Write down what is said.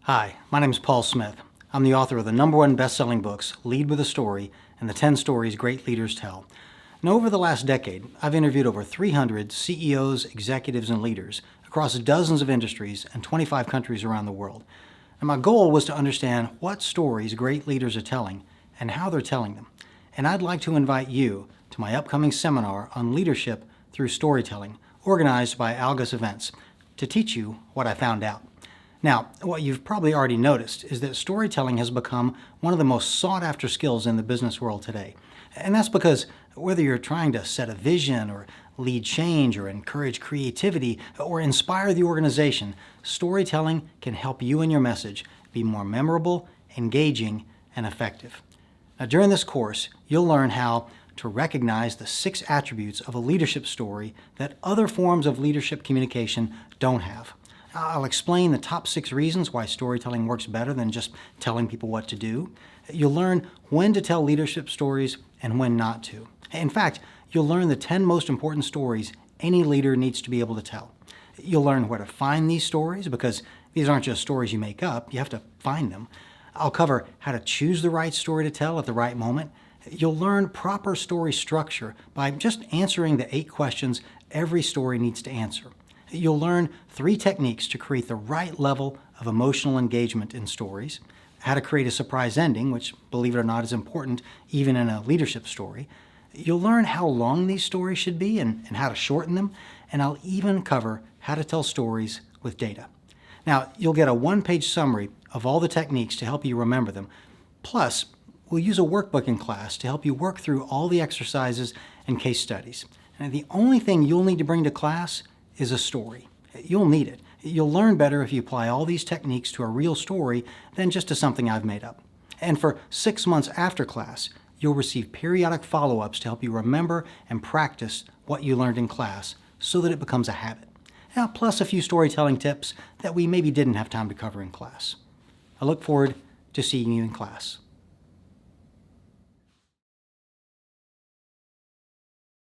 Hi, my name is Paul Smith. I'm the author of the #1 best-selling books, Lead with a Story and the 10 Stories Great Leaders Tell. Now, over the last decade, I've interviewed over 300 CEOs, executives, and leaders across dozens of industries and 25 countries around the world. And my goal was to understand what stories great leaders are telling and how they're telling them. And I'd like to invite you to my upcoming seminar on leadership through storytelling, organized by ALGAS Events, to teach you what I found out. Now, what you've probably already noticed is that storytelling has become one of the most sought-after skills in the business world today. And that's because whether you're trying to set a vision or lead change or encourage creativity or inspire the organization, storytelling can help you and your message be more memorable, engaging, and effective. Now, during this course, you'll learn how to recognize the 6 attributes of a leadership story that other forms of leadership communication don't have. I'll explain the top 6 reasons why storytelling works better than just telling people what to do. You'll learn when to tell leadership stories and when not to. In fact, you'll learn the 10 most important stories any leader needs to be able to tell. You'll learn where to find these stories, because these aren't just stories you make up, you have to find them. I'll cover how to choose the right story to tell at the right moment. You'll learn proper story structure by just answering the 8 questions every story needs to answer. You'll learn 3 techniques to create the right level of emotional engagement in stories, how to create a surprise ending, which, believe it or not, is important even in a leadership story. You'll learn how long these stories should be and how to shorten them, and I'll even cover how to tell stories with data. Now, you'll get a 1-page summary of all the techniques to help you remember them. Plus, we'll use a workbook in class to help you work through all the exercises and case studies. And the only thing you'll need to bring to class is a story. You'll need it. You'll learn better if you apply all these techniques to a real story than just to something I've made up. And for 6 months after class, you'll receive periodic follow-ups to help you remember and practice what you learned in class so that it becomes a habit. Now, plus a few storytelling tips that we maybe didn't have time to cover in class. I look forward to seeing you in class.